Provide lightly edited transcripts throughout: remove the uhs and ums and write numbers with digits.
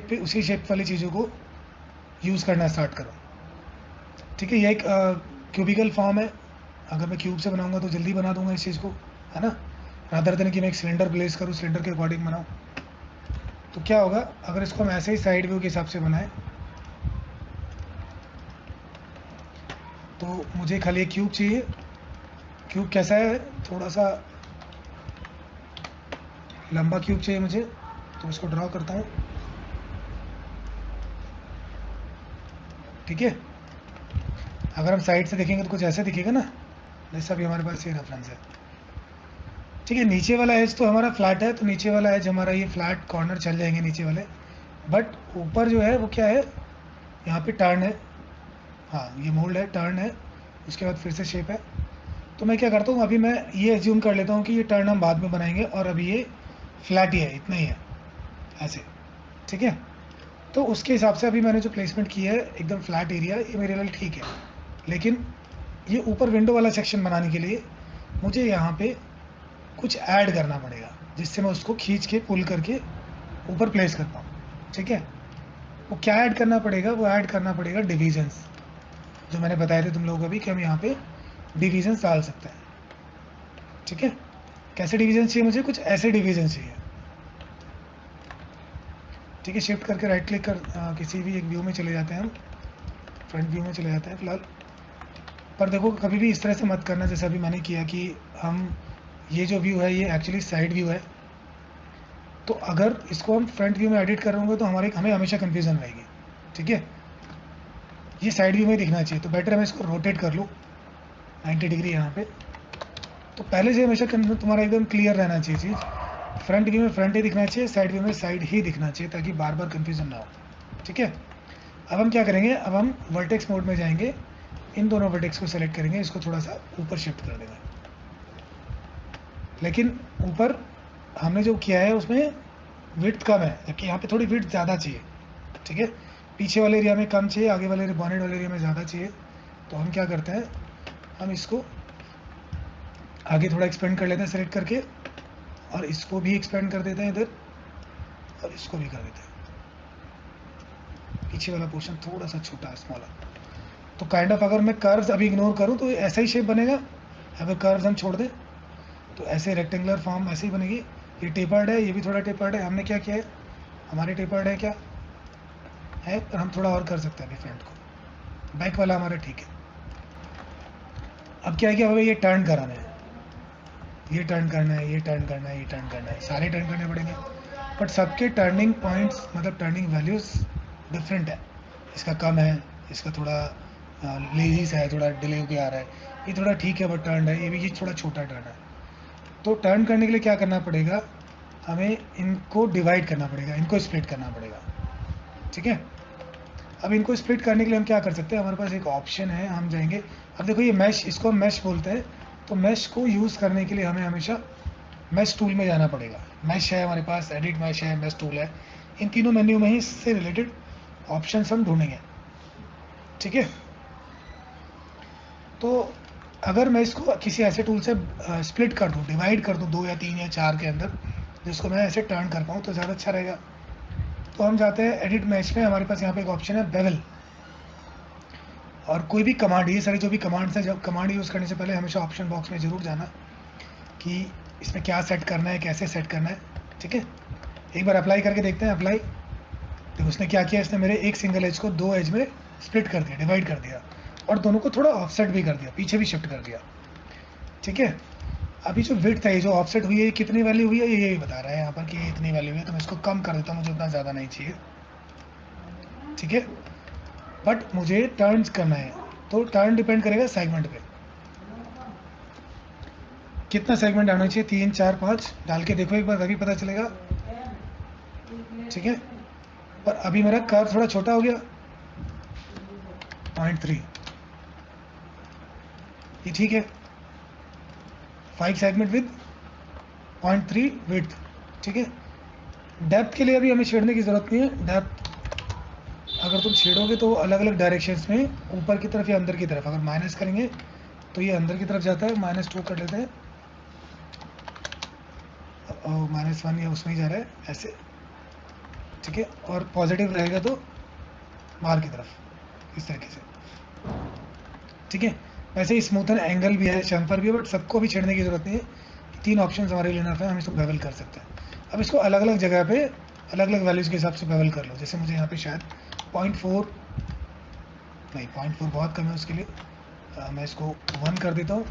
पे उसी शेप वाली चीज़ों को यूज़ करना स्टार्ट करो। ठीक है, ये एक क्यूबिकल फॉर्म है। अगर मैं क्यूब से बनाऊंगा तो जल्दी बना दूंगा इस चीज़ को, है ना, रादर देन कि मैं एक सिलेंडर प्लेस करूँ, सिलेंडर के अकॉर्डिंग बनाऊँ। तो क्या होगा अगर इसको हम ऐसे ही साइड व्यू के हिसाब से बनाएं, तो मुझे खाली एक क्यूब चाहिए। क्यूब कैसा है, थोड़ा सा लंबा क्यूब चाहिए मुझे, तो इसको ड्रॉ करता हूँ। ठीक है, अगर हम साइड से देखेंगे तो कुछ ऐसे दिखेगा ना, जैसा भी हमारे पास ये रेफरेंस है। ठीक है, नीचे वाला एज तो हमारा फ्लैट है, तो नीचे वाला एज हमारा ये फ्लैट कॉर्नर चल जाएंगे नीचे वाले। बट ऊपर जो है वो क्या है, यहाँ पे टर्न है। हाँ, ये मोल्ड है, टर्न है, उसके बाद फिर से शेप है। तो मैं क्या करता हूँ, अभी मैं ये एज्यूम कर लेता हूँ कि ये टर्न हम बाद में बनाएंगे, और अभी ये फ्लैट ही है, इतना ही है, ऐसे। ठीक है, तो उसके हिसाब से अभी मैंने जो प्लेसमेंट किया है एकदम फ्लैट एरिया, ये मेरे लिए ठीक है। लेकिन ये ऊपर विंडो वाला सेक्शन बनाने के लिए मुझे यहाँ पे कुछ ऐड करना पड़ेगा, जिससे मैं उसको खींच के पुल करके ऊपर प्लेस कर पाऊँ। ठीक है, वो क्या ऐड करना पड़ेगा, वो ऐड करना पड़ेगा डिविजन्स, जो मैंने बताए थे तुम लोगों को भी कि हम यहाँ पे डिविजन्स डाल सकते हैं। ठीक है, कैसे डिविजन चाहिए मुझे, कुछ ऐसे डिविजन चाहिए। ठीक है, शिफ्ट करके राइट क्लिक कर किसी भी एक व्यू में चले जाते हैं हम, फ्रंट व्यू में चले जाते हैं फिलहाल। पर देखो कभी भी इस तरह से मत करना जैसा अभी मैंने किया कि हम ये जो व्यू है ये एक्चुअली साइड व्यू है। तो अगर इसको हम फ्रंट व्यू में एडिट कर रहे होंगे तो हमें हमेशा कन्फ्यूज़न रहेगी। ठीक है, ये साइड व्यू में दिखना चाहिए, तो बेटर मैं इसको रोटेट कर लूँ 90 डिग्री यहाँ पे। तो पहले से हमेशा तुम्हारा एकदम क्लियर रहना चाहिए चीज़, फ्रंट व्यू में फ्रंट ही दिखना चाहिए, साइड व्यू में साइड ही दिखना चाहिए, ताकि बार बार कन्फ्यूज़न ना हो। ठीक है, अब हम क्या करेंगे, अब हम वर्टेक्स मोड में जाएंगे, इन दोनों वर्टेक्स को सेलेक्ट करेंगे, इसको थोड़ा सा ऊपर शिफ्ट कर देंगे। लेकिन ऊपर हमने जो किया है उसमें विड्थ कम है, जबकि यहाँ पे थोड़ी विड्थ ज़्यादा चाहिए। ठीक है, पीछे वाले एरिया में कम चाहिए, आगे वाले बॉनेट वाले एरिया में ज़्यादा चाहिए। तो हम क्या करते हैं, हम इसको आगे थोड़ा एक्सपेंड कर लेते हैं सेलेक्ट करके, और इसको भी एक्सपेंड कर देते हैं इधर, और इसको भी कर देते हैं। पीछे वाला पोर्शन थोड़ा सा छोटा है, स्मॉलर। तो काइंड ऑफ अगर मैं कर्व्स अभी इग्नोर करूँ तो ऐसा ही शेप बनेगा। अगर कर्व्स हम छोड़ दें तो ऐसे रेक्टेंगुलर फॉर्म ऐसे ही बनेगी। ये टेपर्ड है, ये भी थोड़ा टेपर्ड है। हमने क्या किया है, हमारे टेपर्ड है क्या है, पर हम थोड़ा और कर सकते हैं अभी फ्रंट को, बैक वाला हमारा ठीक है। अब क्या है कि हमें ये टर्न कराना है, ये टर्न करना है, ये टर्न करना है, ये टर्न करना है, सारे टर्न करने पड़ेंगे। बट सबके टर्निंग पॉइंट्स मतलब टर्निंग वैल्यूज़ डिफरेंट है। इसका कम है, इसका थोड़ा लेजी सा है, थोड़ा डिले होके आ रहा है। ये थोड़ा ठीक है बट टर्न है, ये भी ये थोड़ा छोटा टर्न है। तो टर्न करने के लिए क्या करना पड़ेगा, हमें इनको डिवाइड करना पड़ेगा, इनको स्प्लिट करना पड़ेगा। ठीक है, अब इनको स्प्लिट करने के लिए हम क्या कर सकते हैं, हमारे पास एक ऑप्शन है, हम जाएंगे। अब देखो ये मैश, इसको हम मैश बोलते हैं। तो मैश को यूज़ करने के लिए हमें हमेशा मैश टूल में जाना पड़ेगा। मैश है हमारे पास, एडिट मैश है, मैश टूल है। इन तीनों मेन्यू में ही इससे रिलेटेड ऑप्शन हम ढूंढेंगे। ठीक है, तो अगर मैं इसको किसी ऐसे टूल से स्प्लिट कर दूँ, डिवाइड कर दूँ 2 या 3 या 4 के अंदर, जिसको मैं ऐसे टर्न कर पाऊँ तो ज़्यादा अच्छा रहेगा। तो हम जाते हैं एडिट मैच में, हमारे पास यहाँ पे एक ऑप्शन है बेवल, और कोई भी कमांड, ये सारी जो भी कमांड्स हैं, जब कमांड यूज़ करने से पहले हमेशा ऑप्शन बॉक्स में ज़रूर जाना कि इसमें क्या सेट करना है, कैसे सेट करना है। ठीक है, एक बार अप्लाई करके देखते हैं। अप्लाई, तो उसने क्या किया, इसने मेरे एक सिंगल एज को 2 एज में स्प्लिट कर दिया, डिवाइड कर दिया, और दोनों को थोड़ा ऑफसेट भी कर दिया, पीछे भी शिफ्ट कर दिया। ठीक है, अभी जो विड्थ है, जो ऑफसेट हुई है, ये कितनी वैल्यू हुई है, ये यही बता रहा है यहाँ पर कि ये इतनी वैल्यू है। तो मैं इसको कम कर देता हूँ, मुझे उतना ज़्यादा नहीं चाहिए। ठीक है, बट मुझे टर्न करना है, तो टर्न डिपेंड करेगा सेगमेंट पे, कितना सेगमेंट आना चाहिए, 3 4 5 डाल के देखो एक बार, तभी पता चलेगा। ठीक है, पर अभी मेरा कर्व थोड़ा छोटा हो गया, 0.3, ये ठीक है। 5 सेगमेंट विद 0.3 विड्थ। ठीक है, डेप्थ के लिए अभी हमें छेड़ने की ज़रूरत नहीं है। डेप्थ अगर तुम छेड़ोगे तो अलग अलग डायरेक्शंस में, ऊपर की तरफ या अंदर की तरफ, अगर माइनस करेंगे तो ये अंदर की तरफ जाता है, -2 कर लेते हैं, -1 या उसमें ही जा रहा है ऐसे। ठीक है, और पॉजिटिव रहेगा तो बाहर की तरफ, इस तरीके से। ठीक है, वैसे ही स्मूथन एंगल भी है, चैम्फर भी है, बट सबको अभी छेड़ने की जरूरत नहीं है। 3 ऑप्शन हमारे लिए इनफ है, हम इसको बेवल कर सकते हैं। अब इसको अलग अलग जगह पे अलग अलग वैल्यूज़ के हिसाब से बेवल कर लो। जैसे मुझे यहाँ पे शायद 0.4 नहीं, 0.4 बहुत कम है उसके लिए। मैं इसको 1 कर देता हूँ।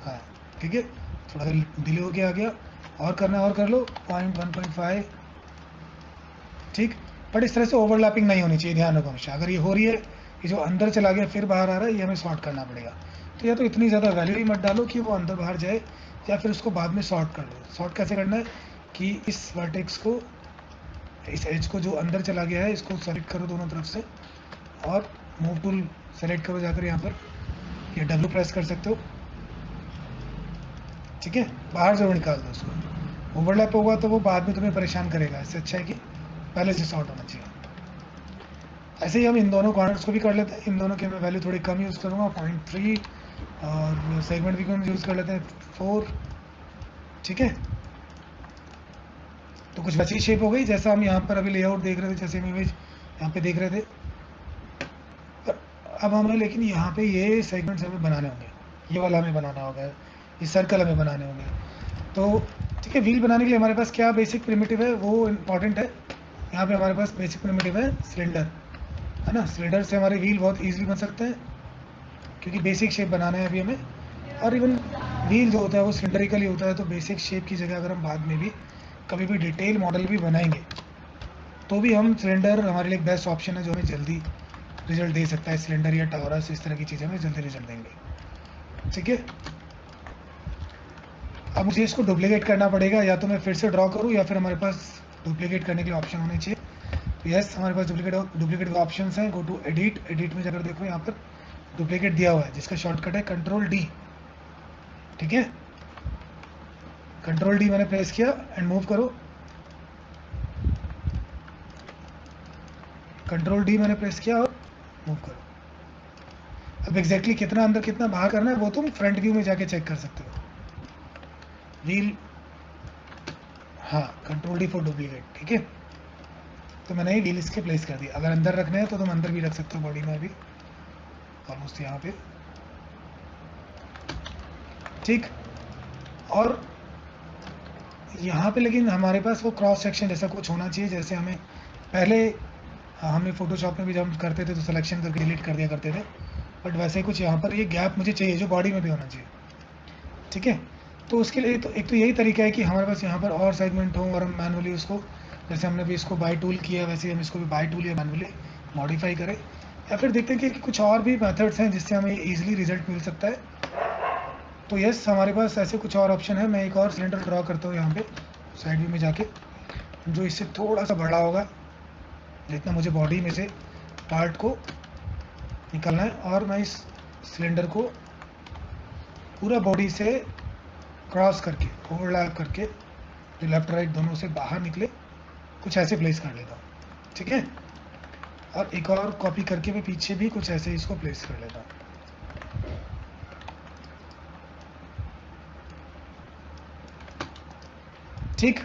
हाँ, ठीक है, थोड़ा सा डिले हो गया, आ गया। और करना है और कर लो, 1.5। ठीक, बट इस तरह से ओवरलैपिंग नहीं होनी चाहिए, ध्यान रखो हमेशा। अगर ये हो रही है कि जो अंदर चला गया फिर बाहर आ रहा है, ये हमें सॉर्ट करना पड़ेगा। तो या तो इतनी ज़्यादा वैल्यू ही मत डालो कि वो अंदर बाहर जाए, या फिर उसको बाद में सॉर्ट कर लो। सॉर्ट कैसे करना है कि इस वर्टेक्स को, इस एज को जो अंदर चला गया है, इसको सेलेक्ट करो दोनों तरफ से, और मूव टूल सेलेक्ट करो जाकर यहाँ पर, ये डब्ल्यू प्रेस कर सकते हो। ठीक है, बाहर जरूर निकाल दो उसको। ओवरलैप होगा तो वो बाद में तुम्हें परेशान करेगा, इससे अच्छा है कि पहले से सॉर्ट होना चाहिए। ऐसे ही हम इन दोनों कॉर्नर्स को भी कर लेते हैं। इन दोनों की मैं वैल्यू थोड़ी कम यूज़ करूँगा, 0.3, और सेगमेंट भी हम यूज़ कर लेते हैं 4। ठीक है, तो कुछ वैसी शेप हो गई जैसा हम यहाँ पर अभी लेआउट देख रहे थे, जैसे हम इमेज यहाँ पे देख रहे थे। पर अब हमें, लेकिन यहाँ पे ये सेगमेंट्स हमें बनाने होंगे, ये वाला हमें बनाना होगा, ये सर्कल हमें बनाने होंगे। तो ठीक है, व्हील बनाने के लिए हमारे पास क्या बेसिक प्रिमिटिव है वो इम्पॉर्टेंट है। यहाँ पे हमारे पास बेसिक प्रिमिटिव है सिलेंडर, है ना। सिलेंडर से हमारे व्हील बहुत ईजिली बन सकते हैं, क्योंकि बेसिक शेप बनाना है अभी हमें। और इवन व्हील जो होता है वो सिलेंडरिकली होता है, तो बेसिक शेप की जगह अगर हम बाद में भी कभी भी डिटेल मॉडल भी बनाएंगे, तो भी हम सिलेंडर हमारे लिए एक बेस्ट ऑप्शन है, जो हमें जल्दी रिजल्ट दे सकता है। सिलेंडर या टॉरस, इस तरह की चीज़ें हमें जल्दी रिजल्ट देंगे। ठीक है, अब मुझे इसको डुप्लीकेट करना पड़ेगा, या तो मैं फिर से ड्रॉ करूँ, या फिर हमारे पास डुप्लीकेट करने के लिए ऑप्शन होने चाहिए। तो यस, हमारे पास डुप्लीकेट के ऑप्शन हैं। गो टू एडिट, एडिट में जाकर देखो, यहाँ पर डुप्लीकेट दिया हुआ है, जिसका शॉर्टकट है कंट्रोल D। ठीक है, कंट्रोल D मैंने प्रेस किया एंड मूव करो। कंट्रोल D मैंने प्रेस किया और मूव करो। अब एग्जैक्टली कितना अंदर कितना बाहर करना है वो तुम फ्रंट व्यू में जाके चेक कर सकते हो। व्हील, हाँ, कंट्रोल D फॉर डुप्लीकेट। ठीक है, तो मैंने ये व्हील इसके प्लेस कर दिया। अगर अंदर रखना है तो तुम अंदर भी रख सकते हो, बॉडी में भी ऑलमोस्ट यहाँ पे। ठीक, और यहाँ पे लेकिन हमारे पास वो क्रॉस सेक्शन जैसा कुछ होना चाहिए, जैसे हमें पहले, हमें फोटोशॉप में भी जब हम करते थे तो सिलेक्शन करके डिलीट कर दिया करते थे, बट वैसे ही कुछ यहाँ पर ये गैप मुझे चाहिए जो बॉडी में भी होना चाहिए। ठीक है, तो उसके लिए तो एक तो यही तरीका है कि हमारे पास यहाँ पर और सेगमेंट हो, और हम मैनुअली उसको, जैसे हमने भी इसको बाई टूल किया, वैसे ही हम इसको भी बाई टूल या मैनुअली मॉडिफाई करें। या फिर देखते हैं कि कुछ और भी मेथड्स हैं जिससे हमें ईजिली रिजल्ट मिल सकता है। तो यस, हमारे पास ऐसे कुछ और ऑप्शन है। मैं एक और सिलेंडर ड्रॉ करता हूँ यहाँ पे साइड व्यू में जाके, जो इससे थोड़ा सा बड़ा होगा, जितना मुझे बॉडी में से पार्ट को निकलना है। और मैं इस सिलेंडर को पूरा बॉडी से क्रॉस करके, ओवरलैप करके, जो लेफ्ट राइट दोनों से बाहर निकले, कुछ ऐसे प्लेस कर लेता हूँ। ठीक है, और एक और कॉपी करके मैं पीछे भी कुछ ऐसे इसको प्लेस कर लेता हूँ। ठीक,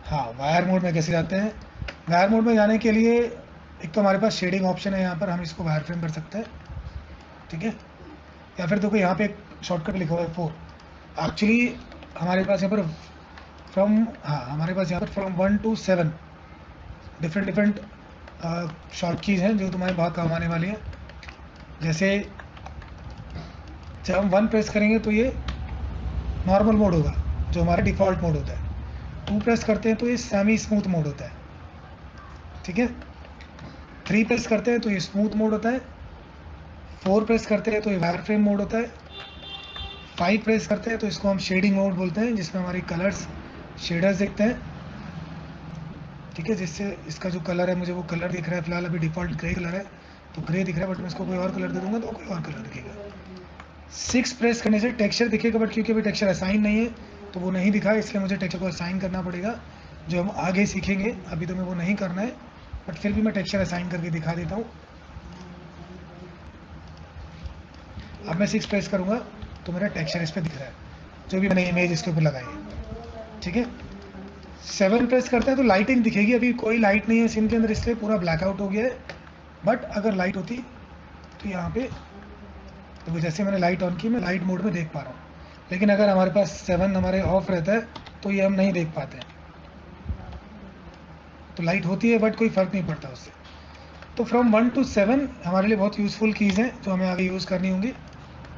हाँ, वायर मोड में कैसे जाते हैं। वायर मोड में जाने के लिए एक तो हमारे पास शेडिंग ऑप्शन है, यहाँ पर हम इसको वायर फ्रेम कर सकते हैं। ठीक है, या फिर देखो यहाँ पे एक शॉर्टकट लिखा हुआ है 4। एक्चुअली हमारे पास यहाँ पर हाँ, हमारे पास यहाँ पर from 1 to 7 different different short keys हैं जो तुम्हारे बहुत काम आने वाली हैं। जैसे जब हम 1 प्रेस करेंगे तो ये नॉर्मल मोड होगा, जो हमारा डिफ़ॉल्ट मोड होता है। 2 प्रेस करते हैं तो ये सेमी स्मूथ मोड होता है। ठीक है, 3 प्रेस करते हैं तो ये स्मूथ मोड होता है। 4 प्रेस करते हैं तो ये वायर फ्रेम मोड होता है। 5 प्रेस करते हैं तो इसको हम शेडिंग मोड बोलते हैं, जिसमें हमारी कलर्स शेडर्स दिखते हैं। ठीक है, जिससे इसका जो कलर है, मुझे वो कलर दिख रहा है फिलहाल, अभी डिफ़ॉल्ट ग्रे कलर है तो ग्रे दिख रहा है, बट मैं इसको कोई और कलर दे दूंगा तो कोई और कलर दिखेगा। 6 प्रेस करने से टेक्सचर दिखेगा, बट क्योंकि अभी टेक्सचर असाइन नहीं है तो वो नहीं दिखा, इसलिए मुझे टेक्सचर को असाइन करना पड़ेगा, जो हम आगे सीखेंगे। अभी तो मैं वो नहीं करना है, बट फिर भी मैं टेक्सचर असाइन करके दिखा देता हूँ। अब मैं 6 प्रेस करूँगा तो मेरा टेक्सचर इस पर दिख रहा है, जो भी मैंने इमेज इसके ऊपर लगाई है। ठीक है, 7 प्रेस करते हैं तो लाइटिंग दिखेगी, अभी कोई लाइट नहीं है सीन के अंदर इसलिए पूरा ब्लैकआउट हो गया है। बट अगर लाइट होती तो यहाँ पे तो जैसे मैंने लाइट ऑन की, मैं लाइट मोड में देख पा रहा हूँ। लेकिन अगर हमारे पास 7 हमारे ऑफ रहता है तो ये हम नहीं देख पाते हैं। तो लाइट होती है बट कोई फ़र्क नहीं पड़ता उससे। तो फ्रॉम 1 to 7 हमारे लिए बहुत यूज़फुल कीज़ हैं जो हमें आगे यूज़ करनी होंगी।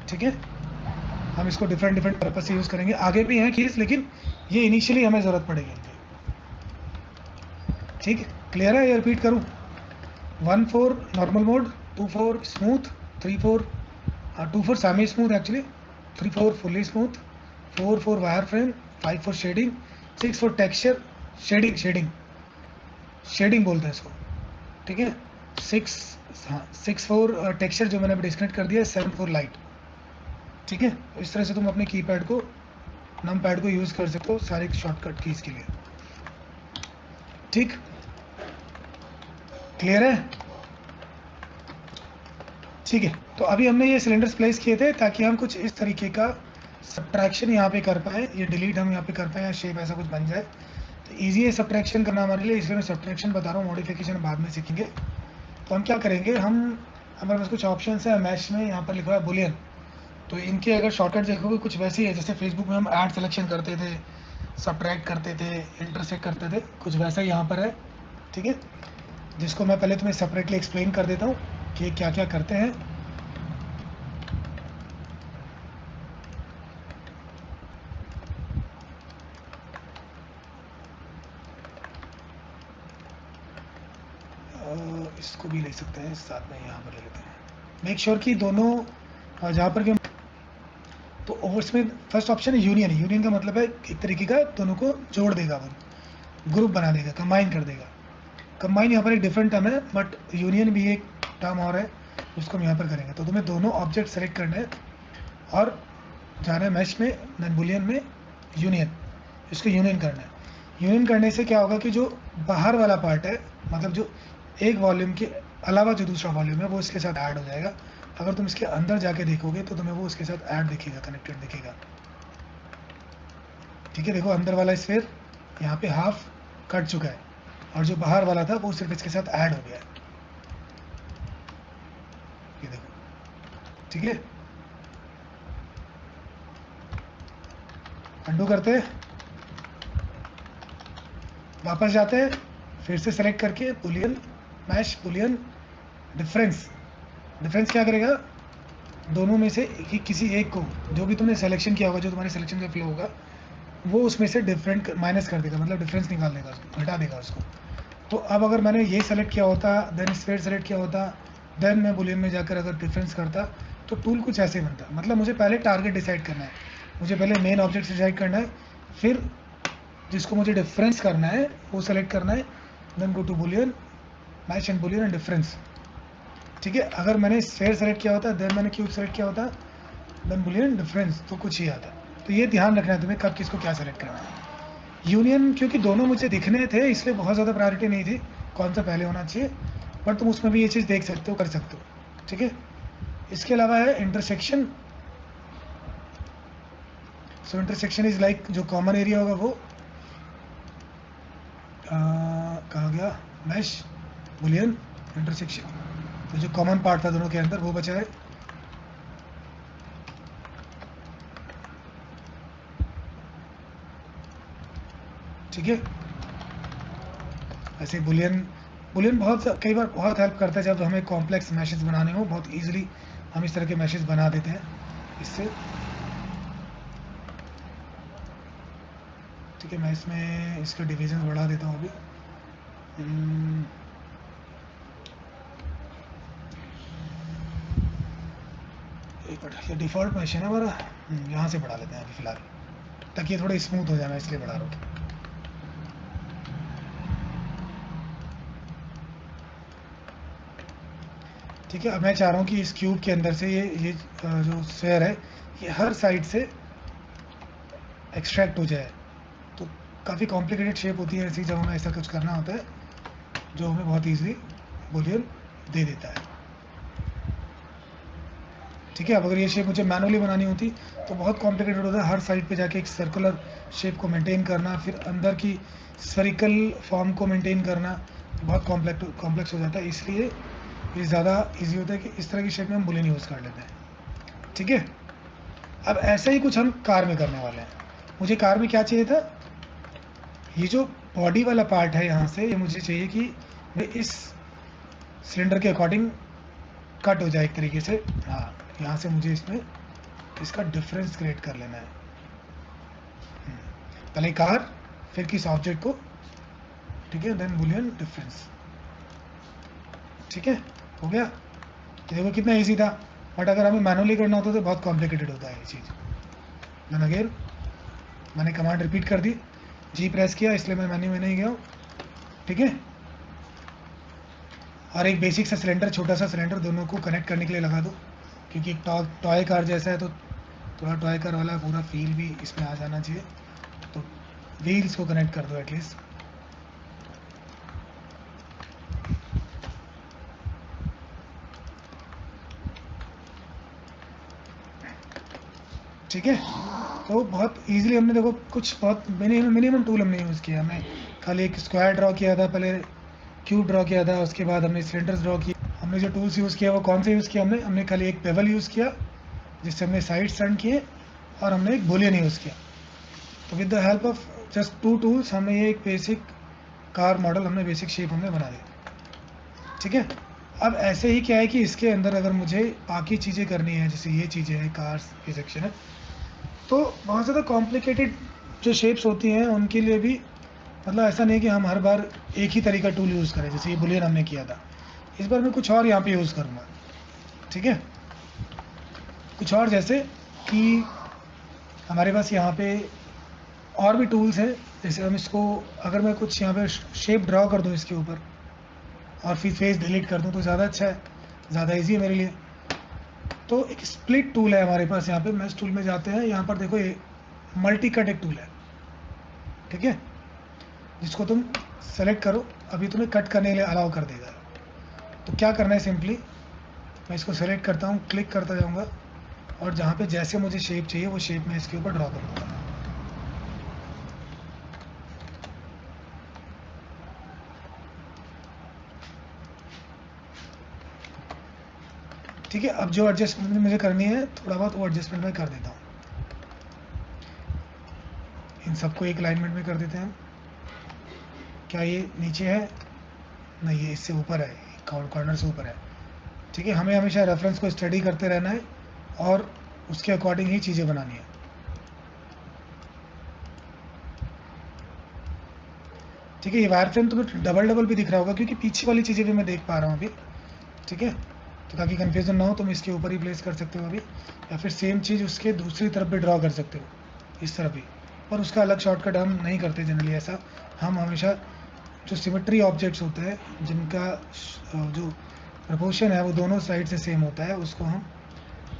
ठीक है, हम इसको डिफरेंट डिफरेंट पर्पज से यूज़ करेंगे। आगे भी हैं कीज़ लेकिन ये इनिशियली हमें ज़रूरत पड़ेगी इनकी। ठीक है, क्लियर है? ये रिपीट करूँ? 1-4 normal mode, 2-4 smooth, 3-4 2-4 semi smooth actually, 3-4 fully smooth, 4-4 wire frame, 5-4 shading, 6-4 texture, shading shading shading बोलते हैं इसको। ठीक है, 6-4 टेक्सचर जो मैंने अभी डिस्कनेक्ट कर दिया है, 7-4 लाइट। ठीक है, तो इस तरह से तुम अपने कीपैड को, नम पैड को यूज़ कर सकते हो सारे शॉर्टकट कीज़ के लिए। ठीक, क्लियर है? ठीक है, तो अभी हमने ये सिलेंडर्स प्लेस किए थे ताकि हम कुछ इस तरीके का सब्ट्रैक्शन यहाँ पे कर पाए, ये डिलीट हम यहाँ पे कर पाए, या शेप ऐसा कुछ बन जाए। तो ईजी है सब्ट्रैक्शन करना हमारे लिए, इसलिए मैं सब्ट्रैक्शन बता रहा हूँ, मॉडिफिकेशन बाद में सीखेंगे। तो हम क्या करेंगे, हमारे पास कुछ ऑप्शन है मैश में, यहाँ पर लिखा है बुलियन। तो इनके अगर शॉर्टकट देखोगे कुछ वैसे ही है जैसे फेसबुक में हम ऐड सिलेक्शन करते थे, सब्ट्रैक्ट करते थे, इंटरसेक्ट करते थे, कुछ वैसा ही यहाँ पर है। ठीक है, जिसको मैं पहले तुम्हें सेपरेटली एक्सप्लेन कर देता हूँ कि क्या क्या करते हैं। इसको भी ले सकते हैं साथ में, यहाँ पर ले लेते हैं। मेक श्योर कि दोनों जहाँ पर भी तो उसमें फर्स्ट ऑप्शन है यूनियन। यूनियन का मतलब है एक तरीके का दोनों को जोड़ देगा, वो ग्रुप बना देगा, कंबाइन कर देगा। कंबाइन यहाँ पर एक डिफरेंट टर्म है, बट यूनियन भी एक टर्म और है, उसको हम यहाँ पर करेंगे। तो तुम्हें दोनों ऑब्जेक्ट सेलेक्ट करना है और जाना है मैश में, देन बुलियन में यूनियन, इसको यूनियन करना है। यूनियन करने से क्या होगा कि जो बाहर वाला पार्ट है, मतलब जो एक वॉल्यूम के अलावा जो दूसरा वॉल्यूम है वो इसके साथ ऐड हो जाएगा। अगर तुम इसके अंदर जाके देखोगे तो तुम्हें वो उसके साथ ऐड दिखेगा, कनेक्टेड दिखेगा। ठीक है, देखो अंदर वाला स्फीयर यहाँ पे हाफ कट चुका है और जो बाहर वाला था वो सिर्फ इसके साथ ऐड हो गया है। ये देखो, ठीक है, अंडू करते हैं, वापस जाते हैं, फिर से सेलेक्ट करके boolean, mesh boolean, difference. Difference क्या करेगा, दोनों में से किसी एक को, जो भी तुमने सिलेक्शन किया होगा, जो तुम्हारे सिलेक्शन का फ्लो होगा, वो उसमें से डिफरेंट माइनस कर देगा, मतलब डिफरेंस निकाल देगा उसको, घटा देगा उसको। तो अब अगर मैंने ये सेलेक्ट किया होता, देन स्फीयर सेलेक्ट किया होता, देन मैं बुलियन में जाकर अगर डिफरेंस करता, तो टूल कुछ ऐसे बनता। मतलब मुझे पहले टारगेट डिसाइड करना है, मुझे पहले मेन ऑब्जेक्ट डिसाइड करना है, फिर जिसको मुझे डिफरेंस करना है वो सेलेक्ट करना है, then go to boolean, match and boolean and difference. ठीक है, अगर मैंने स्फीयर सेलेक्ट किया होता, देन मैंने क्यूब सेलेक्ट किया होता, देन बुलियन डिफरेंस, तो कुछ ही आता। तो ये ध्यान रखना है तुम्हें कब किसको क्या सेलेक्ट करना है। यूनियन क्योंकि दोनों मुझे दिखने थे इसलिए बहुत ज़्यादा प्रायोरिटी नहीं थी कौन सा पहले होना चाहिए, बट तुम उसमें भी ये चीज़ देख सकते हो, कर सकते हो। ठीक है, इसके अलावा है intersection. So intersection is like जो कॉमन एरिया होगा वो कहाँ गया, मैश बुलियन इंटरसेक्शन, तो जो कॉमन पार्ट था दोनों के अंदर वो बचा है। ठीक है, ऐसे बुलियन, बुलियन बहुत कई बार बहुत हेल्प करता है जब हमें कॉम्प्लेक्स मैशेस बनाने हो, बहुत इजीली हम इस तरह के मैशेस बना देते हैं इससे। ठीक है, मैं इसमें इसका डिवीजन बढ़ा देता हूँ अभी। एक मिनट, ये डिफ़ॉल्ट मैश है ना हमारा, यहाँ से बढ़ा लेते हैं अभी फ़िलहाल, ताकि ये थोड़ा स्मूथ हो जाए, मैं इसलिए बढ़ा रहा हूँ। ठीक है, अब मैं चाह रहा हूँ कि इस क्यूब के अंदर से ये जो स्फीयर है ये हर साइड से एक्सट्रैक्ट हो जाए। तो काफ़ी कॉम्प्लिकेटेड शेप होती है ऐसी जब हमें ऐसा कुछ करना होता है, जो हमें बहुत ईजिली बुलियन दे देता है। ठीक है। अब अगर ये शेप मुझे मैनुअली बनानी होती तो बहुत कॉम्प्लिकेटेड होता है, हर साइड पे जाके एक सर्कुलर शेप को मेंटेन करना, फिर अंदर की स्फेरिकल फॉर्म को मेंटेन करना, बहुत कॉम्प्लेक्स हो जाता है। इसलिए ये ज़्यादा इजी होता है कि इस तरह की शेप में हम बुलियन यूज़ कर लेते हैं। ठीक है। अब ऐसा ही कुछ हम कार में करने वाले हैं। मुझे कार में क्या चाहिए था, ये जो बॉडी वाला पार्ट है यहाँ से, ये मुझे चाहिए कि इस सिलेंडर के अकॉर्डिंग कट हो जाए एक तरीके से। हाँ, यहाँ से मुझे इसमें इसका डिफरेंस क्रिएट कर लेना है। पहले कार, फिर किस ऑब्जेक्ट को, ठीक है, देन बुलियन डिफरेंस। ठीक है, हो गया। ये देखो कितना इजी था, बट अगर हमें मैनुअली करना होता तो बहुत कॉम्प्लिकेटेड होता है ये चीज़। देन अगेन मैंने कमांड रिपीट कर दी, जी प्रेस किया, इसलिए मैं मेन्यू में नहीं गया हूँ। ठीक है। और एक बेसिक सा सिलेंडर, छोटा सा सिलेंडर, दोनों को कनेक्ट करने के लिए लगा दो, क्योंकि एक टॉय कार जैसा है तो थोड़ा टॉय कार वाला पूरा फील भी इसमें आ जाना चाहिए। तो व्हील्स को कनेक्ट कर दो एटलीस्ट। ठीक है। तो बहुत इजीली हमने देखो कुछ बहुत मिनिमम टूल हमने यूज़ किया। हमने खाली एक स्क्वायर ड्रॉ किया था, पहले क्यूब ड्रॉ किया था, उसके बाद हमने सिलेंडर्स ड्रॉ किए। हमने जो टूल्स यूज़ किया वो कौन से यूज़ किया, हमने खाली एक पेबल यूज़ किया जिससे हमने साइड्स टर्न किए, और हमने एक बुलियन यूज़ किया। तो with the help of just 2 tools हमने ये एक बेसिक कार मॉडल, हमने बेसिक शेप हमने बना दिया। ठीक है। अब ऐसे ही क्या है कि इसके अंदर अगर मुझे बाकी चीज़ें करनी है, जैसे ये चीज़ें हैं, कार्स की सेक्शन है, तो बहुत ज़्यादा कॉम्प्लिकेटेड जो शेप्स होती हैं उनके लिए भी, मतलब ऐसा नहीं कि हम हर बार एक ही तरीका टूल यूज़ करें। जैसे ये बुलियन हमने किया था, इस बार मैं कुछ और यहाँ पे यूज़ करूँगा। ठीक है। कुछ और, जैसे कि हमारे पास यहाँ पे और भी टूल्स हैं। जैसे हम इसको, अगर मैं कुछ यहाँ पे शेप ड्रॉ कर दूँ इसके ऊपर और फिर फेस डिलीट कर दूँ तो ज़्यादा अच्छा है, ज़्यादा ईजी है मेरे लिए। तो एक स्प्लिट टूल है हमारे पास यहाँ पे, मैश टूल में जाते हैं, यहाँ पर देखो ये मल्टी कट एक टूल है। ठीक है, जिसको तुम सेलेक्ट करो, अभी तुम्हें कट करने के लिए अलाउ कर देगा। तो क्या करना है, सिंपली मैं इसको सेलेक्ट करता हूँ, क्लिक करता जाऊँगा, और जहाँ पे जैसे मुझे शेप चाहिए वो शेप मैं इसके ऊपर ड्रॉ करूँगा। ठीक है। अब जो एडजस्टमेंट मुझे करनी है थोड़ा बहुत, वो एडजस्टमेंट मैं कर देता हूँ। इन सबको एक अलाइनमेंट में कर देते हैं। क्या ये नीचे है? नहीं, ये इससे ऊपर है, कॉर्नर से ऊपर है। ठीक है, हमें हमेशा रेफरेंस को स्टडी करते रहना है और उसके अकॉर्डिंग ही चीज़ें बनानी है। ठीक है, ये वायर फ्रेम तुम्हें डबल डबल भी दिख रहा होगा, क्योंकि पीछे वाली चीज़ें भी मैं देख पा रहा हूँ अभी। ठीक है, तो ताकि कन्फ्यूज़न ना हो, तुम इसके ऊपर ही प्लेस कर सकते हो अभी, या फिर सेम चीज़ उसके दूसरी तरफ भी ड्रॉ कर सकते हो, इस तरफ भी। पर उसका अलग शॉर्टकट हम नहीं करते जनरली ऐसा। हम हमेशा जो सिमेट्री ऑब्जेक्ट्स होते हैं, जिनका जो प्रपोर्शन है वो दोनों साइड से सेम होता है, उसको हम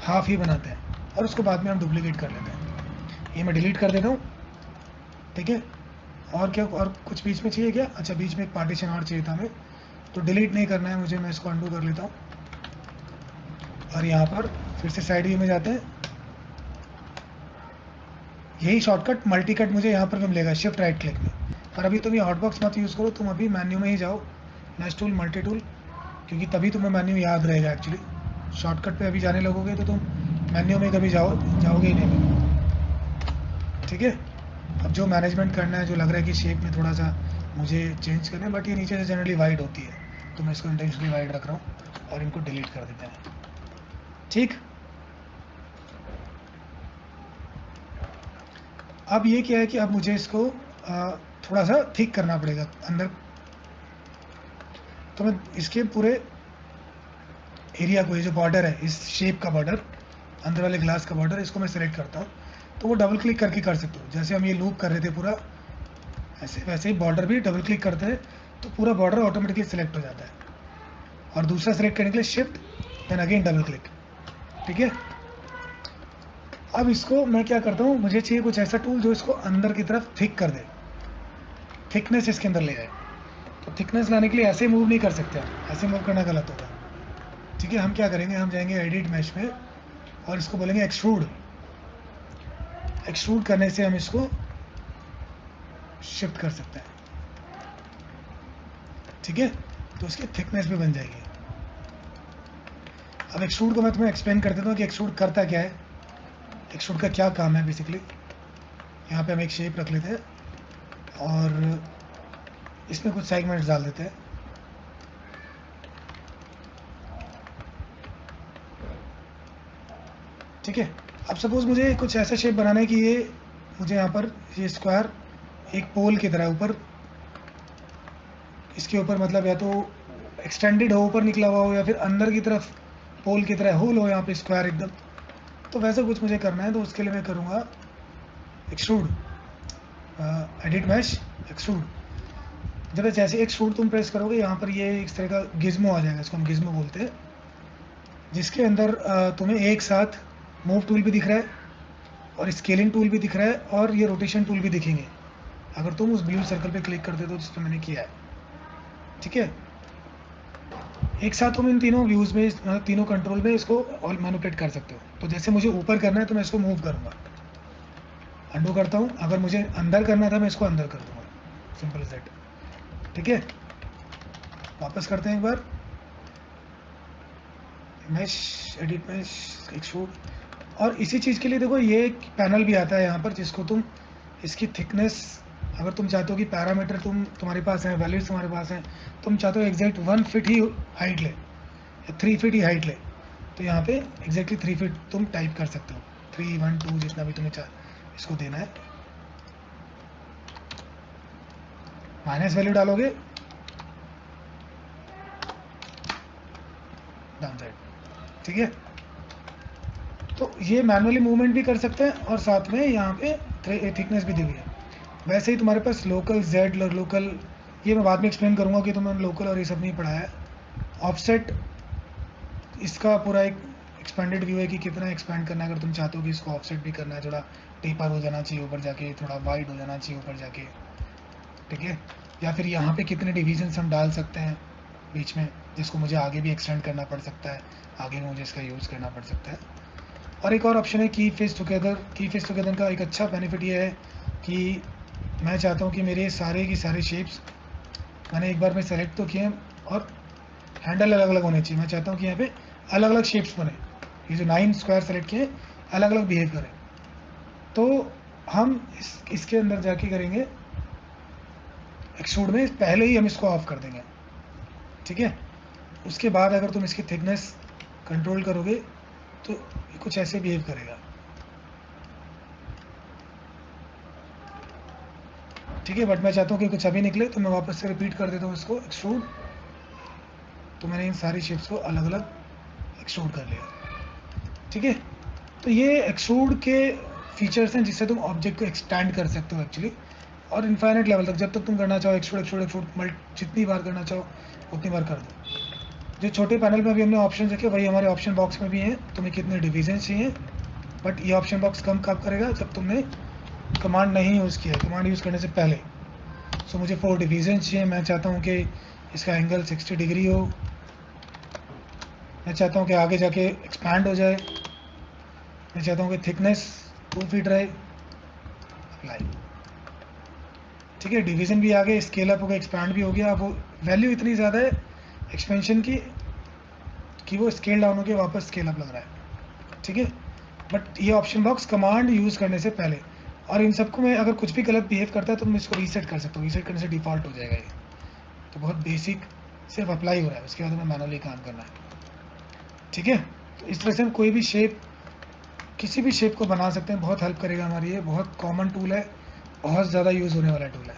हाफ ही बनाते हैं और उसको बाद में हम डुप्लीकेट कर लेते हैं। ये मैं डिलीट कर देता हूँ। ठीक है। और क्या, और कुछ बीच में चाहिए क्या? अच्छा, बीच में एक पार्टीशन और चाहिए था हमें, तो डिलीट नहीं करना है मुझे, मैं इसको अंडू कर लेता हूँ। और यहाँ पर फिर से साइड व्यू में जाते हैं। यही शॉर्टकट मल्टी कट मुझे यहाँ पर भी मिलेगा, शिफ्ट राइट क्लिक में। पर अभी तुम ये हॉटबॉक्स मत यूज़ करो, तुम अभी मेन्यू में ही जाओ, मैश टूल, मल्टी टूल, क्योंकि तभी तुम्हें मेन्यू याद रहेगा एक्चुअली। शॉर्टकट पे अभी जाने लगोगे तो तुम मेन्यू में कभी जाओगे ही नहीं। ठीक है। अब जो मैनेजमेंट करना है, जो लग रहा है कि शेप में थोड़ा सा मुझे चेंज करना है, बट ये नीचे से जनरली वाइड होती है, तो मैं इसको इंटेंशनली वाइड रख रहा हूँ और इनको डिलीट कर देते हैं। ठीक। अब ये क्या है कि अब मुझे इसको थोड़ा सा थिक करना पड़ेगा अंदर। तो मैं इसके पूरे एरिया को, ये जो बॉर्डर है, इस शेप का बॉर्डर, अंदर वाले ग्लास का बॉर्डर, इसको मैं सेलेक्ट करता हूँ। तो वो डबल क्लिक करके कर सकते हो, जैसे हम ये लूप कर रहे थे पूरा, ऐसे वैसे ही बॉर्डर भी डबल क्लिक करते हैं तो पूरा बॉर्डर ऑटोमेटिकली सेलेक्ट हो जाता है। और दूसरा सेलेक्ट करने के लिए shift, then again double click. ठीक है। अब इसको मैं क्या करता हूँ, मुझे चाहिए कुछ ऐसा टूल जो इसको अंदर की तरफ थिक कर दे, थिकनेस इसके अंदर ले आए। तो थिकनेस लाने के लिए ऐसे मूव नहीं कर सकते आप, ऐसे मूव करना गलत होगा। ठीक है, हम क्या करेंगे, हम जाएंगे एडिट मैश में, और इसको बोलेंगे एक्सट्रूड। एक्सट्रूड करने से हम इसको शिफ्ट कर सकते हैं, ठीक है। तो उसकी थिकनेस भी बन जाएगी। अब एक्सट्रूड को मैं तुम्हें एक्सप्लेन कर देता हूँ कि एक्सट्रूड करता क्या है, एक्सट्रूड का क्या काम है बेसिकली। यहाँ पे हम एक शेप रख लेते हैं और इसमें कुछ सेगमेंट्स डाल देते हैं। ठीक है। अब सपोज मुझे कुछ ऐसा शेप बनाना है कि ये मुझे यहाँ पर ये स्क्वायर एक पोल की तरह ऊपर, इसके ऊपर मतलब या तो एक्सटेंडेड हो, ऊपर निकला हुआ हो, या फिर अंदर की तरफ पोल की तरह होल हो यहाँ पे स्क्वायर एकदम। तो वैसा कुछ मुझे करना है, तो उसके लिए मैं करूँगा एक्सट्रूड, एडिट मैश, एक्सट्रूड। जब जैसे एक्सट्रूड तुम प्रेस करोगे यहाँ पर ये इस तरह का गिज्मो आ जाएगा, इसको हम गिज्मो बोलते हैं, जिसके अंदर तुम्हें एक साथ मूव टूल भी दिख रहा है और स्केलिंग टूल भी दिख रहा है और ये रोटेशन टूल भी दिखेंगे अगर तुम उस ब्लू सर्कल पे क्लिक कर दे तो, जिस पर मैंने किया है। ठीक है। एक साथ तुम इन तीनों व्यूज़ में, मतलब तीनों कंट्रोल में इसको ऑल मैनिपुलेट कर सकते हो। तो जैसे मुझे ऊपर करना है तो मैं इसको मूव करूँगा, अंडू करता हूँ। अगर मुझे अंदर करना था मैं इसको अंदर कर दूँगा, सिंपल एज दैट। ठीक है। वापस करते हैं एक बार, मैश, एडिट मैश, एक्सट्रूड। और इसी चीज़ के लिए देखो ये एक पैनल भी आता है यहाँ पर, जिसको तुम इसकी थिकनेस, अगर तुम चाहते हो कि पैरामीटर तुम्हारे पास है, वैल्यूज तुम्हारे पास हैं, तुम चाहते हो एग्जैक्ट 1 फीट ही हाइट ले या 3 फीट ही हाइट ले, तो यहाँ पे एग्जैक्टली 3 फीट तुम टाइप कर सकते हो, 3, 1, 2 जितना भी तुम्हें इसको देना है। माइनस वैल्यू डालोगे डाउन साइड। ठीक है। तो ये मैनुअली मूवमेंट भी कर सकते हैं और साथ में यहाँ पे थिकनेस भी दी हुई है। वैसे ही तुम्हारे पास लोकल जेड, लोकल, ये मैं बाद में एक्सप्लेन करूँगा कि तुमने लोकल और ये सब नहीं पढ़ाया है। ऑफसेट, इसका पूरा एक एक्सपेंडेड व्यू है कि कितना एक्सपेंड करना है। अगर तुम चाहते हो कि इसको ऑफसेट भी करना है, थोड़ा टेपर हो जाना चाहिए ऊपर जाके, थोड़ा वाइड हो जाना चाहिए ऊपर जाके। ठीक है। या फिर यहाँ पे कितने डिवीजन्स हम डाल सकते हैं बीच में, जिसको मुझे आगे भी एक्सटेंड करना पड़ सकता है, आगे भी मुझे इसका यूज़ करना पड़ सकता है। और एक और ऑप्शन है की फेस टुगेदर। की फेस टुगेदर का एक अच्छा बेनिफिट ये है कि मैं चाहता हूँ कि मेरे सारे की सारे शेप्स मैंने एक बार में सेलेक्ट तो किए और हैंडल अलग अलग होने चाहिए। मैं चाहता हूँ कि यहाँ पे अलग अलग शेप्स बने, ये जो 9 स्क्वायर सेलेक्ट किए अलग अलग बिहेव करें। तो हम इसके अंदर जाके करेंगे एक्सट्रूड में, पहले ही हम इसको ऑफ कर देंगे। ठीक है। उसके बाद अगर तुम इसकी थिकनेस कंट्रोल करोगे तो ये कुछ ऐसे बिहेव करेगा। ठीक है। बट मैं चाहता हूँ कि कुछ अभी निकले, तो मैं वापस से रिपीट कर देता हूँ इसको, एक्सट्रूड। तो मैंने इन सारी शेप्स को अलग अलग एक्सट्रूड कर लिया। ठीक है। तो ये एक्सट्रूड के फीचर्स हैं जिससे तुम ऑब्जेक्ट को एक्सटेंड कर सकते हो एक्चुअली, और इनफाइनाइट लेवल तक, जब तक तुम करना चाहो एक्सट्रूड एक्सट्रूड एक्सट्रूड जितनी बार करना चाहो उतनी बार कर दो। जो छोटे पैनल में अभी हमने ऑप्शन रखे वही हमारे ऑप्शन बॉक्स में भी हैं, तुम्हें कितने डिवीजन चाहिए। बट ये ऑप्शन बॉक्स कब करेगा, जब तुमने कमांड नहीं यूज़ किया, कमांड यूज़ करने से पहले। सो मुझे 4 डिवीजन चाहिए, मैं चाहता हूँ कि इसका एंगल 60 डिग्री हो, मैं चाहता हूँ कि आगे जाके एक्सपैंड हो जाए, मैं चाहता हूँ कि थिकनेस 2 फीट रहे, अप्लाई। ठीक है। डिवीजन भी आ गए, स्केल अप हो गया, एक्सपैंड भी हो गया। अब वो वैल्यू इतनी ज़्यादा है एक्सपेंशन की कि वो स्केल डाउन हो के वापस स्केल अप लग रहा है। ठीक है। बट ये ऑप्शन बॉक्स कमांड यूज़ करने से पहले, और इन सबको मैं अगर कुछ भी गलत बिहेव करता है तो मैं इसको रीसेट कर सकता हूँ, रीसेट करने से डिफ़ॉल्ट हो जाएगा ये। तो बहुत बेसिक सिर्फ अप्लाई हो रहा है, उसके बाद हमें मैनुअली काम करना है। ठीक है। तो इस तरह से हम कोई भी शेप, किसी भी शेप को बना सकते हैं, बहुत हेल्प करेगा हमारी, ये बहुत कॉमन टूल है, बहुत ज़्यादा यूज़ होने वाला टूल है।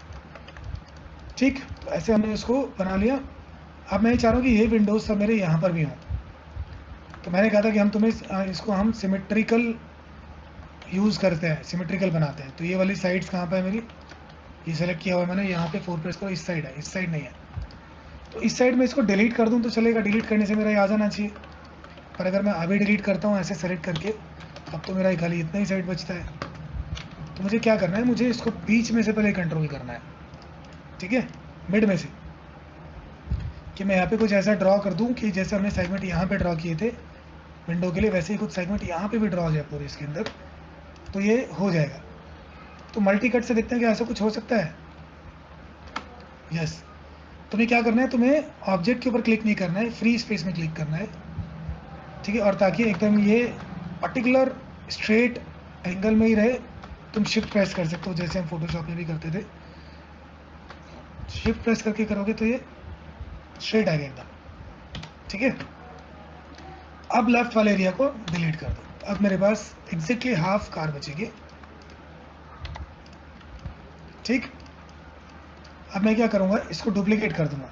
ठीक। तो ऐसे हमने इसको बना लिया। अब मैं चाह रहा हूँ कि ये विंडोज़ सब मेरे यहाँ पर भी हों। तो मैंने कहा था कि हम तुम्हें इसको हम सिमेट्रिकल यूज़ करते हैं, सिमेट्रिकल बनाते हैं। तो ये वाली साइड्स कहाँ पर है मेरी, ये सेलेक्ट किया हुआ है मैंने, यहाँ पे 4 प्रेस करो, इस साइड है, इस साइड नहीं है। तो इस साइड में इसको डिलीट कर दूँ तो चलेगा, डिलीट करने से मेरा ये आ जाना चाहिए। पर अगर मैं अभी डिलीट करता हूँ ऐसे सेलेक्ट करके, तब तो मेरा खाली इतना ही साइड बचता है। तो मुझे क्या करना है, मुझे इसको बीच में से पहले कंट्रोल करना है। ठीक है। मिड में से, कि मैं यहाँ पे कुछ ऐसा ड्रॉ कर दूँ कि जैसे हमने सेगमेंट यहाँ पे ड्रॉ किए थे, विंडो के लिए, वैसे ही कुछ सेगमेंट यहाँ पे भी ड्रॉ हो जाए पूरे इसके अंदर, तो ये हो जाएगा। तो मल्टी कट से देखते हैं कि ऐसा कुछ हो सकता है। यस, तुम्हें क्या करना है, तुम्हें ऑब्जेक्ट के ऊपर क्लिक नहीं करना है, फ्री स्पेस में क्लिक करना है, ठीक है। और ताकि एकदम ये पर्टिकुलर स्ट्रेट एंगल में ही रहे, तुम शिफ्ट प्रेस कर सकते हो जैसे हम फोटोशॉप में भी करते थे। शिफ्ट प्रेस करके करोगे तो ये स्ट्रेट आएगा एकदम, ठीक है। अब लेफ्ट वाले एरिया को डिलीट कर दो। अब मेरे पास एग्जैक्टली हाफ कार बचेगी, ठीक। अब मैं क्या करूँगा, इसको डुप्लीकेट कर दूंगा।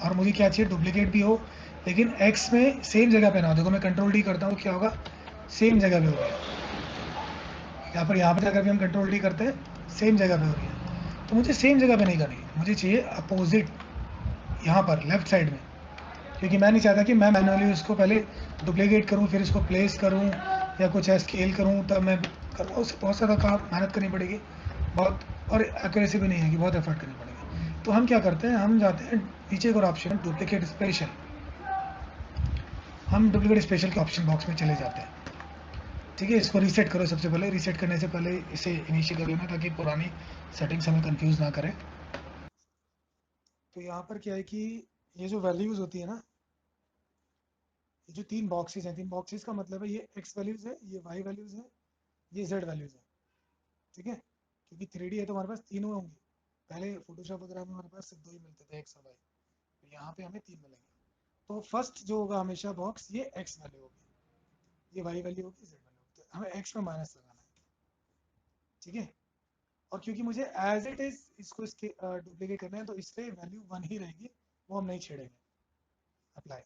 और मुझे क्या चाहिए, डुप्लीकेट भी हो लेकिन एक्स में सेम जगह पे ना हो। देखो मैं कंट्रोल डी करता हूँ, क्या होगा, सेम जगह पे हो रहा है। यहाँ पर जाकर भी हम कंट्रोल डी करते हैं, सेम जगह पे हो रही है। तो मुझे सेम जगह पे नहीं करनी, मुझे चाहिए अपोजिट, यहाँ पर लेफ्ट साइड में। क्योंकि मैं नहीं चाहता कि मैं मैनुअली उसको पहले डुप्लीकेट करूँ, फिर इसको प्लेस करूँ या कुछ है स्केल करूँ, तब मैं करूँगा। उससे बहुत ज़्यादा काम मेहनत करनी पड़ेगी बहुत, और एक्यूरेसी भी नहीं है कि बहुत एफर्ट करनी पड़ेगी। तो हम क्या करते हैं, हम जाते हैं नीचे एक और ऑप्शन है डुप्लीकेट स्पेशल। हम डुप्लीकेट स्पेशल के ऑप्शन बॉक्स में चले जाते हैं, ठीक है। इसको रीसेट करो सबसे पहले। रीसेट करने से पहले इसे इनिशियल कर लेना ताकि पुरानी सेटिंग्स हमें कंफ्यूज ना करें। तो यहाँ पर क्या है कि ये जो वैल्यूज़ होती है ना, ये जो तीन बॉक्सेस हैं, तीन बॉक्सेस का मतलब है ये एक्स वैल्यूज़ है, ये वाई वैल्यूज़ है, ये जेड वैल्यूज़ है, ठीक है। क्योंकि 3D है तो हमारे पास तीनों होंगे। पहले फोटोशॉप वगैरह में हमारे पास सिर्फ दो ही मिलते थे, एक्स और वाई। तो यहाँ पे हमें तीन मिलेंगे। तो फर्स्ट जो होगा हमेशा बॉक्स, ये एक्स वैल्यू होगी, ये वाई वैल्यू होगी, जेड वैल्यू होगी। तो हमें एक्स में माइनस लगाना है, ठीक है। और क्योंकि मुझे एज इट इज इसको इसके डुप्लीकेट करना है, तो इसलिए वैल्यू वन ही रहेगी, वो हम नहीं छेड़ेंगे। अप्लाई,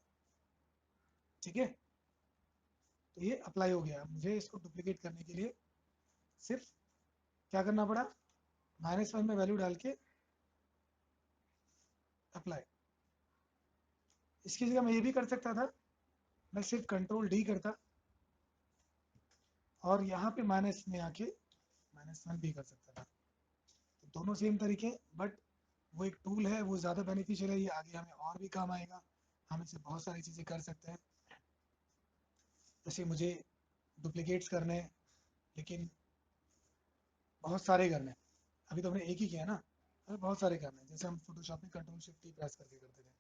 ठीक है। तो ये अप्लाई हो गया। मुझे इसको डुप्लीकेट करने के लिए सिर्फ क्या करना पड़ा, -1 में वैल्यू डाल के अप्लाई। इसकी जगह मैं ये भी कर सकता था, मैं सिर्फ कंट्रोल डी करता और यहाँ पे माइनस में आके -1 भी कर सकता था। तो दोनों सेम तरीके, बट वो एक टूल है, वो ज़्यादा बेनिफिशियल है, ये आगे हमें और भी काम आएगा। हम इससे बहुत सारी चीज़ें कर सकते हैं। जैसे मुझे डुप्लीकेट्स करने हैं, लेकिन बहुत सारे करने हैं। अभी तो हमने एक ही किया ना, अरे बहुत सारे करने हैं। जैसे हम फोटोशॉप में कंट्रोल शिफ्ट टी प्रेस करके करते थे।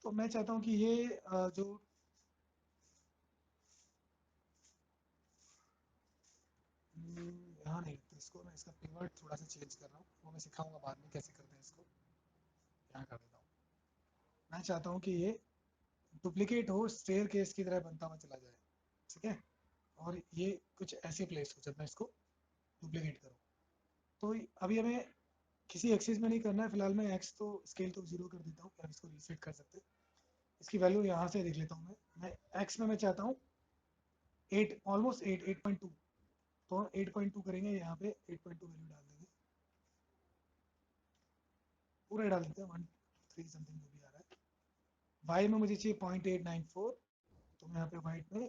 तो मैं चाहता हूँ कि ये जो यहाँ नहीं, तो इसको मैं इसका पिवट थोड़ा सा चेंज कर रहा हूँ, वो मैं सिखाऊंगा बाद में कैसे करते हैं इसको। यहाँ कर देता हूँ। मैं चाहता हूँ कि ये डुप्लीकेट हो, स्टेयर केस की तरह बनता हुआ चला जाए, ठीक है। और ये कुछ ऐसे प्लेस हो जब मैं इसको डुप्लीकेट करूँ। तो अभी हमें किसी एक्सिस में नहीं करना है फिलहाल। मैं एक्स तो स्केल तो जीरो कर देता हूँ, इसको रीसेट कर सकते हैं। इसकी वैल्यू यहाँ से देख लेता हूँ मैं एक्स में मैं चाहता हूँ 8, ऑलमोस्ट 8.2। तो 8.2 करेंगे, यहाँ पे 8.2 वैल्यू डाल देंगे, पूरा डाल देते हैं 1 3 समथिंग जो भी आ रहा है। वाई में मुझे चाहिए 0.894, तो मैं यहाँ पे वाइट में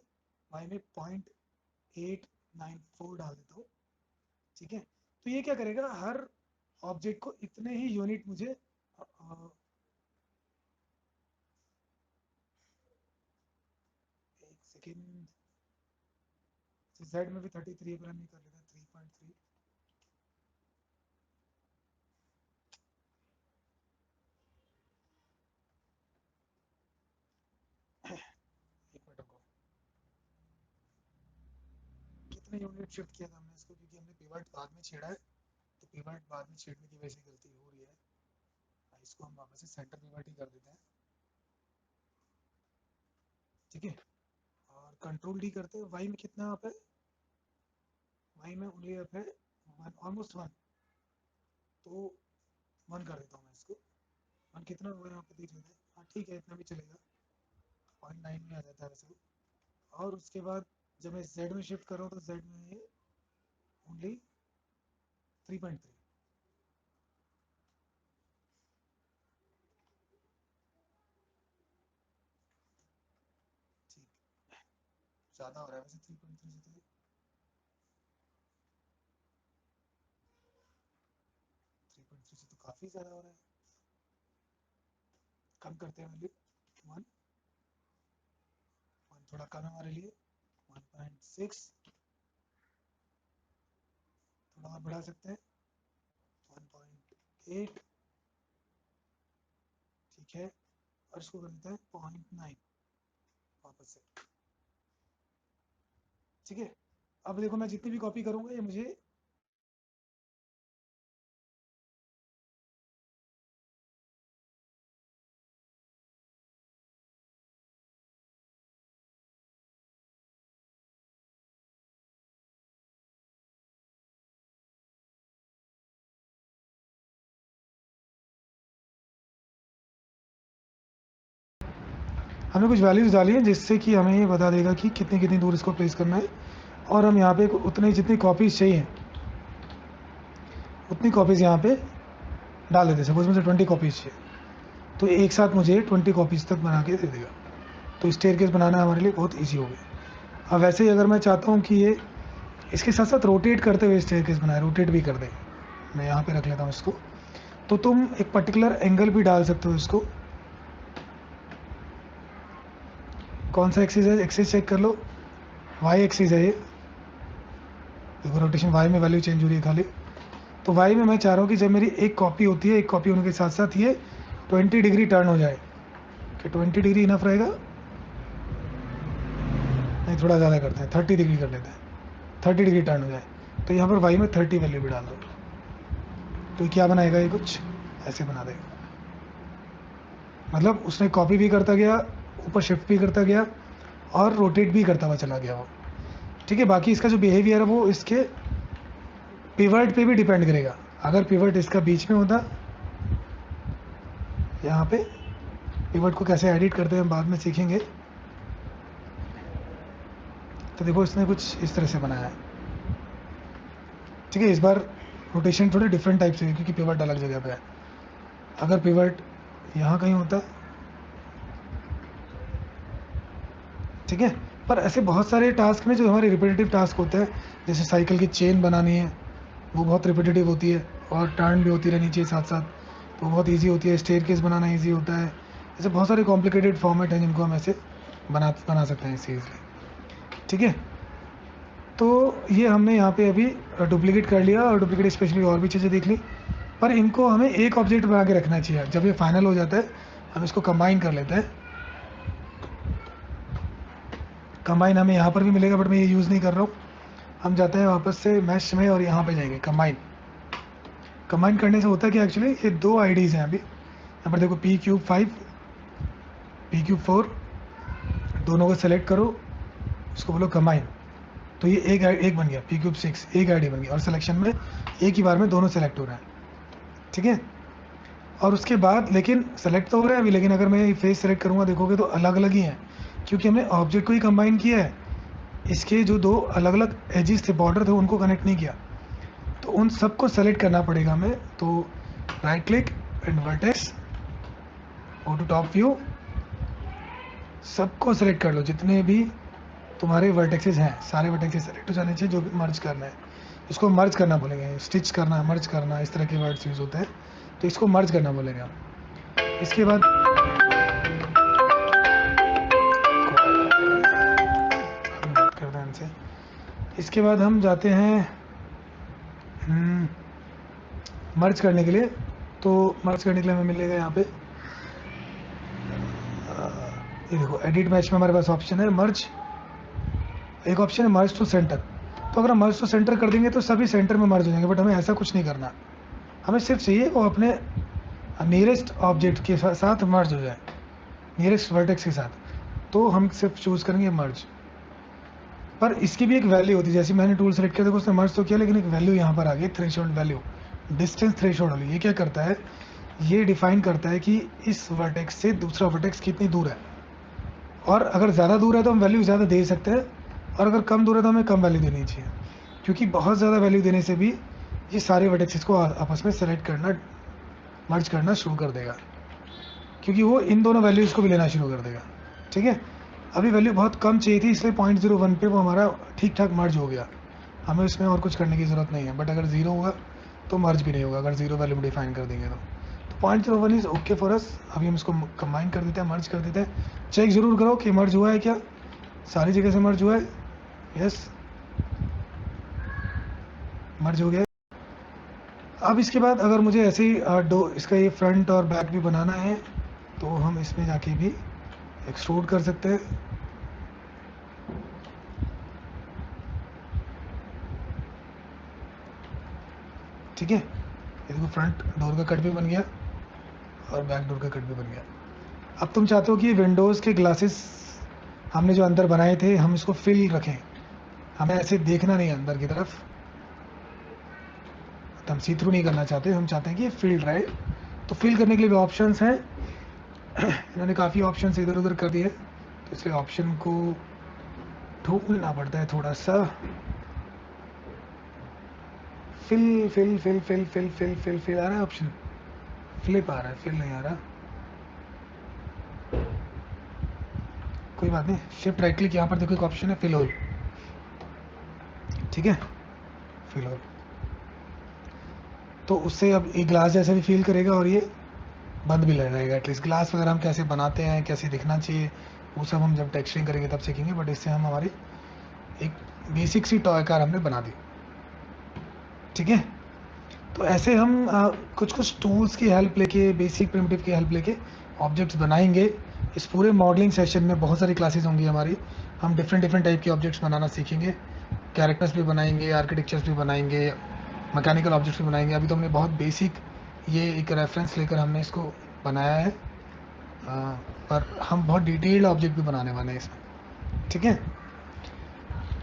वाई में 0.894 डाल देता हूँ, ठीक है। तो ये क्या करेगा, हर ऑब्जेक्ट को इतने ही यूनिट मुझे एक सेकेंड, जेड में भी 33 पर नहीं कर लेता, 3.3। एक मिनट को कितने यूनिट शिफ्ट किया था हमने इसको, क्योंकि हमने पिवट बाद में छेड़ा है, तो पिवट बाद में छेड़ने की वजह से गलती हो रही है। इसको हम वापस से सेंटर पिवट ही कर देते हैं, ठीक है। और कंट्रोल डी करते हैं। वाई में कितना अप है, वाई में ओनली अप है 1, ऑलमोस्ट 1। तो 1 कर देता हूँ मैं इसको। 1 कितना हुआ यहाँ पे देख लेते हैं। हाँ ठीक है, इतना भी चलेगा, 0.9 में आ जाता है वैसे भी। और उसके बाद जब मैं जेड में शिफ्ट कर रहा हूँ, तो जेड में ये ओनली 3.3, ठीक। ज़्यादा हो रहा है वैसे 3.3 से, तो 3.3 से तो काफ़ी ज़्यादा हो रहा है। कम करते हैं वैल्यू 1, थोड़ा कम है हमारे लिए, 1.6, थोड़ा और बढ़ा सकते हैं, 1.8, ठीक है, और इसको कर देते हैं 0.9 वापस से, ठीक है। अब देखो मैं जितनी भी कॉपी करूंगा ये मुझे हमने कुछ वैल्यूज़ डाली हैं जिससे कि हमें ये बता देगा कि कितनी कितनी दूर इसको प्लेस करना है। और हम यहाँ पे उतनी जितनी कॉपीज़ चाहिए उतनी कॉपीज़ यहाँ पे डाल देते हैं। सपोज मुझे 20 कॉपीज़ चाहिए तो एक साथ मुझे 20 कॉपीज़ तक बना के दे देगा। तो स्टेयरकेस बनाना हमारे लिए बहुत ईजी हो गया। अब वैसे ही अगर मैं चाहता हूँ कि ये इसके साथ साथ रोटेट करते हुए स्टेयरकेस बनाए, रोटेट भी कर दे, मैं यहाँ पे रख लेता हूँ इसको। तो तुम एक पर्टिकुलर एंगल भी डाल सकते हो इसको। कौन सा एक्सिस है, एक्सिस चेक कर लो, वाई एक्सिस है ये। देखो रोटेशन वाई में वैल्यू चेंज हो रही है खाली। तो वाई में मैं चाह रहा हूँ कि जब मेरी एक कॉपी होती है, एक कॉपी होने के साथ साथ ये 20 डिग्री टर्न हो जाए। कि 20 डिग्री इनफ रहेगा, नहीं थोड़ा ज़्यादा करते हैं, 30 डिग्री कर लेते हैं, 30 डिग्री टर्न हो जाए। तो यहाँ पर वाई में 30 वैल्यू भी डाल दो, तो क्या बनाएगा ये कुछ ऐसे बना देगा। मतलब उसने कॉपी भी करता गया, ऊपर शिफ्ट भी करता गया और रोटेट भी करता हुआ चला गया वो, ठीक है। बाकी इसका जो बिहेवियर है वो इसके पिवट पे भी डिपेंड करेगा। अगर पिवट इसका बीच में होता, यहाँ पे पिवट को कैसे एडिट करते हैं हम बाद में सीखेंगे। तो देखो इसने कुछ इस तरह से बनाया है, ठीक है। इस बार रोटेशन थोड़े डिफरेंट टाइप से है क्योंकि पिवट अलग जगह पे है। अगर पिवट यहाँ कहीं होता, ठीक है। पर ऐसे बहुत सारे टास्क में जो हमारे रिपीटेटिव टास्क होते हैं, जैसे साइकिल की चेन बनानी है, वो बहुत रिपीटेटिव होती है और टर्न भी होती रहनी चाहिए साथ साथ, तो बहुत इजी होती है। स्टेयरकेस बनाना इजी होता है। ऐसे बहुत सारे कॉम्प्लिकेटेड फॉर्मेट हैं जिनको हम ऐसे बना सकते हैं इसी ईजिली, ठीक है। तो ये हमने यहाँ पे अभी डुप्लीकेट कर लिया और डुप्लीकेट स्पेशली और भी चीज़ें देख ली। पर इनको हमें एक ऑब्जेक्ट बना के रखना चाहिए। जब ये फाइनल हो जाता है हम इसको कंबाइन कर लेते हैं। कंबाइन हमें यहाँ पर भी मिलेगा बट मैं ये यूज़ नहीं कर रहा हूँ। हम जाते हैं वापस से मैश में और यहाँ पे जाएंगे कंबाइन। कंबाइन करने से होता है कि एक्चुअली ये दो आईडीज़ हैं अभी। यहाँ पर देखो p3 5, p3 4, दोनों को सेलेक्ट करो, उसको बोलो कंबाइन। तो ये एक बन गया, p3 6 एक आईडी बन गया और सिलेक्शन में एक ही बार में दोनों सेलेक्ट हो रहे हैं, ठीक है। और उसके बाद लेकिन सेलेक्ट तो हो रहा है अभी, लेकिन अगर मैं फेस सेलेक्ट करूँगा देखोगे तो अलग अलग ही हैं क्योंकि हमने ऑब्जेक्ट को ही कंबाइन किया है। इसके जो दो अलग अलग एजिस थे, बॉर्डर थे, उनको कनेक्ट नहीं किया। तो उन सबको सेलेक्ट करना पड़ेगा हमें। तो right click and vertex, go to top view, सबको सेलेक्ट कर लो। जितने भी तुम्हारे वर्टेक्सेस हैं सारे वर्टेक्सेस सेलेक्ट हो जाने चाहिए जो भी मर्ज करना है। इसको मर्ज करना बोलेंगे, स्टिच करना, मर्ज करना, इस तरह के वर्ड्स यूज़ होते हैं। तो इसको मर्ज करना बोलेंगे हम। इसके बाद कर दें इनसे। इसके बाद हम जाते हैं मर्ज करने के लिए। तो मर्ज करने के लिए हमें मिलेगा यहाँ पे ये देखो एडिट मैच में हमारे पास ऑप्शन है मर्ज, एक ऑप्शन है मर्ज टू सेंटर। तो अगर हम मर्ज टू सेंटर कर देंगे तो सभी सेंटर में मर्ज हो जाएंगे, बट हमें ऐसा कुछ नहीं करना। हमें सिर्फ चाहिए वो अपने नियरेस्ट ऑब्जेक्ट के साथ मर्ज हो जाए, नियरेस्ट वर्टेक्स के साथ। तो हम सिर्फ चूज़ करेंगे मर्ज। पर इसकी भी एक वैल्यू होती है। जैसे मैंने टूल सेलेक्ट किया, देखो उसने मर्ज तो किया लेकिन एक वैल्यू यहाँ पर आ गई, थ्रेशोल्ड वैल्यू, डिस्टेंस थ्रेशोल्ड वाली। ये क्या करता है, ये डिफाइन करता है कि इस वर्टेक्स से दूसरा वर्टेक्स कितनी दूर है। और अगर ज़्यादा दूर है तो हम वैल्यू ज़्यादा दे सकते हैं, और अगर कम दूर है तो हमें कम वैल्यू देनी चाहिए। क्योंकि बहुत ज़्यादा वैल्यू देने से भी ये सारे वर्टेक्सेस को आपस में सेलेक्ट करना, मर्ज करना शुरू कर देगा, क्योंकि वो इन दोनों वैल्यूज़ को भी लेना शुरू कर देगा, ठीक है। अभी वैल्यू बहुत कम चाहिए थी इसलिए 0.01 पे वो हमारा ठीक ठाक मर्ज हो गया। हमें उसमें और कुछ करने की ज़रूरत नहीं है। बट अगर ज़ीरो होगा तो मर्ज भी नहीं होगा, अगर ज़ीरो वैल्यू डिफाइन कर देंगे तो 0.01 इज़ ओके फॉर अस। अभी हम इसको कंबाइन कर देते हैं, मर्ज कर देते हैं। चेक ज़रूर करो कि मर्ज हुआ है क्या। सारी जगह से मर्ज हुआ है, यस मर्ज हो गया। अब इसके बाद अगर मुझे ऐसे ही डो इसका ये फ्रंट और बैक भी बनाना है तो हम इसमें जाके भी एक्सट्रूड कर सकते हैं। ठीक है, ये देखो फ्रंट डोर का कट भी बन गया और बैक डोर का कट भी बन गया। अब तुम चाहते हो कि विंडोज़ के ग्लासेस हमने जो अंदर बनाए थे हम इसको फिल रखें, हमें ऐसे देखना नहीं अंदर की तरफ, तो हम सी थ्रू नहीं करना चाहते, हम चाहते हैं कि ये फिल्ड रहे। तो फिल करने के लिए भी ऑप्शंस हैं, इन्होंने काफ़ी ऑप्शंस इधर उधर कर दिए, तो इसलिए ऑप्शन को ढूंढना पड़ता है थोड़ा सा। Fill fill fill fill fill fill fill fill आ रहा है ऑप्शन, फ्लिप आ रहा है, फिल नहीं आ रहा। कोई बात नहीं, शिफ्ट राइट क्लिक, यहाँ पर देखो एक ऑप्शन है फिल होल, ठीक है फिल होल। तो उससे अब एक ग्लास जैसा भी फील करेगा और ये बंद भी रहेगा। एटलीस्ट ग्लास वगैरह हम कैसे बनाते हैं, कैसे दिखना चाहिए, वो सब हम जब टेक्सचरिंग करेंगे तब सीखेंगे। बट इससे हम हमारी एक बेसिक सी टॉय कार हमने बना दी, ठीक है। तो ऐसे हम कुछ कुछ टूल्स की हेल्प लेके, बेसिक प्रिमिटिव की हेल्प लेके ऑब्जेक्ट्स बनाएंगे। इस पूरे मॉडलिंग सेशन में बहुत सारी क्लासेस होंगी हमारी, हम डिफरेंट डिफरेंट टाइप के ऑब्जेक्ट्स बनाना सीखेंगे। कैरेक्टर्स भी बनाएंगे, आर्किटेक्चर्स भी बनाएंगे, मैकेनिकल ऑब्जेक्ट्स भी बनाएंगे। अभी तो हमने बहुत बेसिक ये एक रेफरेंस लेकर हमने इसको बनाया है, पर हम बहुत डिटेल्ड ऑब्जेक्ट भी बनाने वाले हैं इसमें, ठीक है।